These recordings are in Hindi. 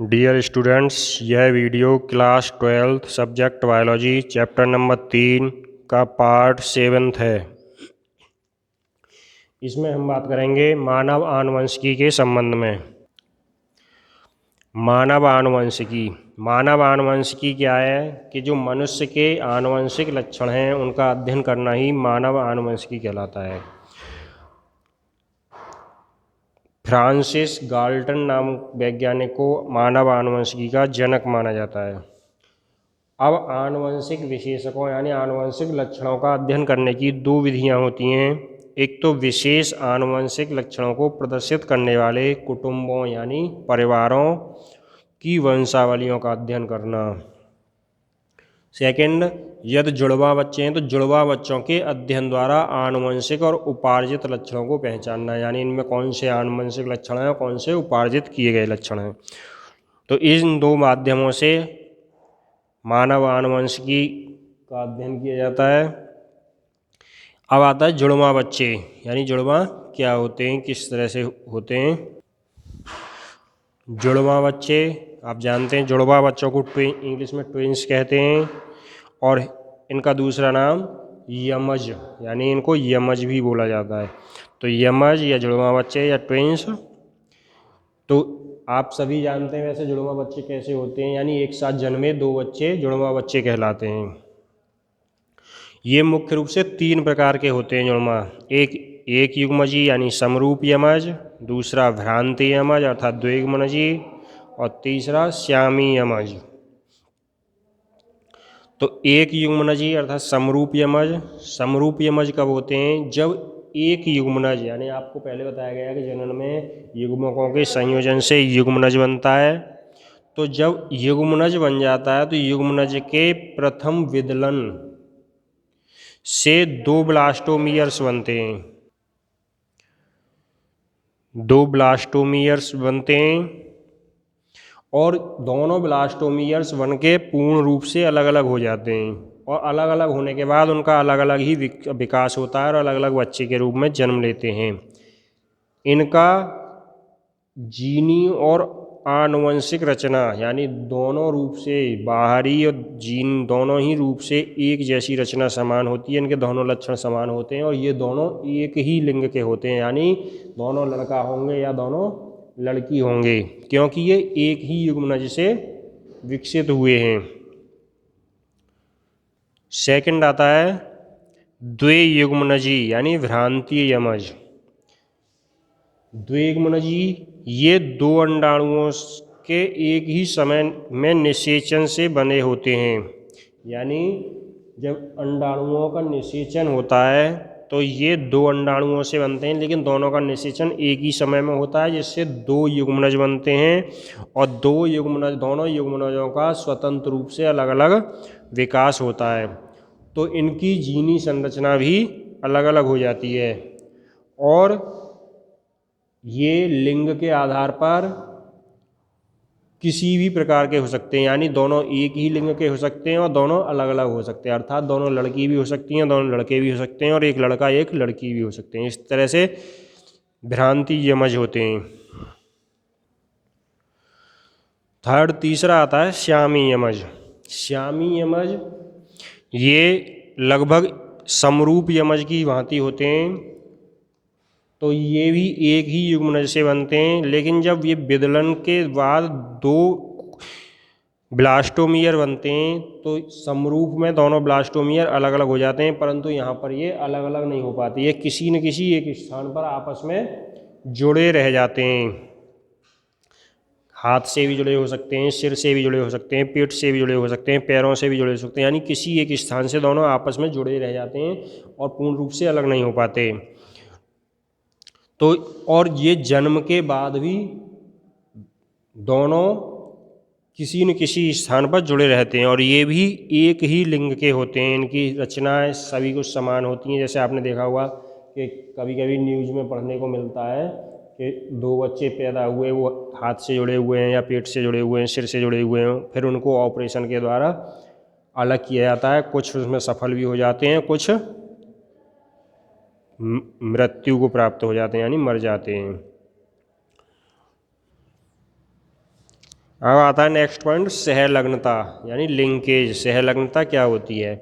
डियर स्टूडेंट्स, यह video class 12 subject biology chapter number 3 का पार्ट 7 है। इसमें हम बात करेंगे मानव आनुवंशिकी के संबंध में। मानव आनुवंशिकी क्या है कि जो मनुष्य के आनुवंशिक लक्षण हैं उनका अध्ययन करना ही मानव आनुवंशिकी कहलाता है। फ्रांसिस गाल्टन नामक वैज्ञानिक को मानव आनुवंशिकी का जनक माना जाता है। अब आनुवंशिक विशेषकों यानी आनुवंशिक लक्षणों का अध्ययन करने की दो विधियां होती हैं। एक तो विशेष आनुवंशिक लक्षणों को प्रदर्शित करने वाले कुटुंबों यानी परिवारों की वंशावलियों का अध्ययन करना। सेकंड, यदि जुड़वा बच्चे हैं तो जुड़वा बच्चों के अध्ययन द्वारा आनुवंशिक और उपार्जित लक्षणों को पहचानना, यानी इनमें कौन से आनुवंशिक लक्षण हैं और कौन से उपार्जित किए गए लक्षण हैं। तो इन दो माध्यमों से मानव आनुवंशिकी का अध्ययन किया जाता है। अब आता है जुड़वा बच्चे, यानी जुड़वा क्या होते हैं, किस तरह से होते हैं। जुड़वा बच्चे आप जानते हैं, जुड़वा बच्चों को इंग्लिश में ट्विंस कहते हैं और इनका दूसरा नाम यमज, यानी इनको यमज भी बोला जाता है। तो यमज या जुड़वा बच्चे या ट्विंस, तो आप सभी जानते हैं वैसे जुड़वा बच्चे कैसे होते हैं, यानी एक साथ जन्मे दो बच्चे जुड़वा बच्चे कहलाते हैं। ये मुख्य रूप से तीन प्रकार के होते हैं जुड़वा। एक युग्मजी यानी समरूप यमज, दूसरा भ्रांति यमज अर्थात द्वियुग्मनजी और तीसरा श्यामी यमज। तो एक युग्मनजी अर्थात समरूप यमज कब होते हैं, जब एक युग्मनज, यानी आपको पहले बताया गया कि जनन में युग्मकों के संयोजन से युग्मनज बनता है। तो जब युग्मनज बन जाता है तो युग्मनज के प्रथम विदलन से दो ब्लास्टोमियर्स बनते हैं। दो ब्लास्टोमियर्स बनते हैं और दोनों ब्लास्टोमियर्स बन के पूर्ण रूप से अलग अलग हो जाते हैं और अलग अलग होने के बाद उनका अलग अलग ही विकास होता है और अलग अलग बच्चे के रूप में जन्म लेते हैं। इनका जीनी और आनुवंशिक रचना यानी दोनों रूप से, बाहरी और जीन दोनों ही रूप से एक जैसी रचना समान होती है। इनके दोनों लक्षण समान होते हैं और ये दोनों एक ही लिंग के होते हैं, यानी दोनों लड़का होंगे या दोनों लड़की होंगे, क्योंकि ये एक ही युग्मनज से विकसित हुए हैं। सेकंड आता है द्वियुग्मनजी यानी भ्रांतीय यमज। द्वियुग्मनजी ये दो अंडाणुओं के एक ही समय में निषेचन से बने होते हैं, यानी जब अंडाणुओं का निषेचन होता है तो ये दो अंडाणुओं से बनते हैं, लेकिन दोनों का निषेचन एक ही समय में होता है, जिससे दो युग्मनज बनते हैं और दोनों युग्मनजों का स्वतंत्र रूप से अलग अलग विकास होता है। तो इनकी जीनी संरचना भी अलग अलग हो जाती है और ये लिंग के आधार पर किसी भी प्रकार के हो सकते हैं, यानी दोनों एक ही लिंग के हो सकते हैं और दोनों अलग अलग हो सकते हैं, अर्थात दोनों लड़की भी हो सकती हैं, दोनों लड़के भी हो सकते हैं और एक लड़का एक लड़की भी हो सकते हैं। इस तरह से भ्रांति यमज होते हैं। थर्ड, तीसरा आता है श्यामी यमज। श्यामी यमज ये लगभग समरूप यमज की भांति होते हैं। तो ये भी एक ही युग्मनज से बनते हैं, लेकिन जब ये विदलन के बाद दो ब्लास्टोमियर बनते हैं तो समरूप में दोनों ब्लास्टोमियर अलग अलग हो जाते हैं, परंतु यहाँ पर ये अलग अलग नहीं हो पाती, ये किसी न किसी एक स्थान पर आपस में जुड़े रह जाते हैं। हाथ से भी जुड़े हो सकते हैं, सिर से भी जुड़े हो सकते हैं, पेट से भी जुड़े हो सकते हैं, पैरों से भी जुड़े हो सकते हैं, यानी किसी एक स्थान से दोनों आपस में जुड़े रह जाते हैं और पूर्ण रूप से अलग नहीं हो पाते। तो और ये जन्म के बाद भी दोनों किसी न किसी स्थान पर जुड़े रहते हैं और ये भी एक ही लिंग के होते हैं। इनकी रचनाएं सभी कुछ समान होती हैं। जैसे आपने देखा होगा कि कभी कभी न्यूज़ में पढ़ने को मिलता है कि दो बच्चे पैदा हुए, वो हाथ से जुड़े हुए हैं या पेट से जुड़े हुए हैं, सिर से जुड़े हुए हैं, फिर उनको ऑपरेशन के द्वारा अलग किया जाता है। कुछ उसमें सफल भी हो जाते हैं, कुछ मृत्यु को प्राप्त हो जाते हैं, यानी मर जाते हैं। अब आता है नेक्स्ट पॉइंट, सहलग्नता यानी लिंकेज। सहलग्नता क्या होती है?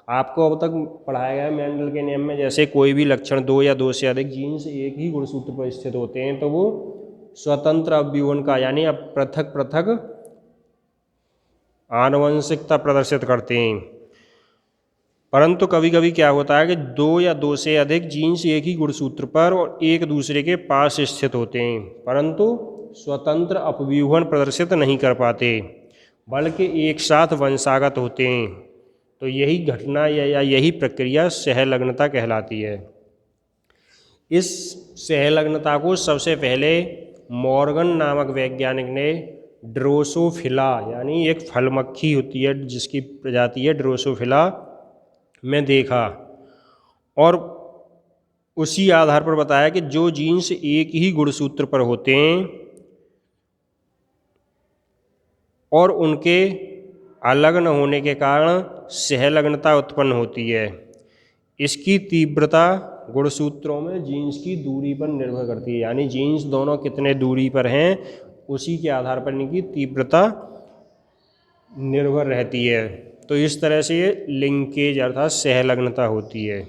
आपको अब तक पढ़ाया गया मेंडल के नियम में, जैसे कोई भी लक्षण दो या दो से अधिक जीन्स एक ही गुणसूत्र पर स्थित होते हैं तो वो स्वतंत्र अवयवन का यानी अब पृथक पृथक आनुवंशिकता प्रदर्शित करते हैं। परंतु कभी कभी क्या होता है कि दो या दो से अधिक जीन्स एक ही गुणसूत्र पर और एक दूसरे के पास स्थित होते हैं, परंतु स्वतंत्र अपव्यूहन प्रदर्शित नहीं कर पाते, बल्कि एक साथ वंशागत होते हैं। तो यही घटना या यही प्रक्रिया सहलग्नता कहलाती है। इस सहलग्नता को सबसे पहले मॉर्गन नामक वैज्ञानिक ने ड्रोसोफिला यानी एक फल मक्खी होती है जिसकी प्रजाति है ड्रोसोफिला में देखा, और उसी आधार पर बताया कि जो जीन्स एक ही गुणसूत्र पर होते हैं और उनके अलग न होने के कारण सहलग्नता उत्पन्न होती है। इसकी तीव्रता गुणसूत्रों में जीन्स की दूरी पर निर्भर करती है, यानी जीन्स दोनों कितने दूरी पर हैं उसी के आधार पर इनकी तीव्रता निर्भर रहती है। तो इस तरह से ये लिंकेज अर्थात सहलग्नता होती है।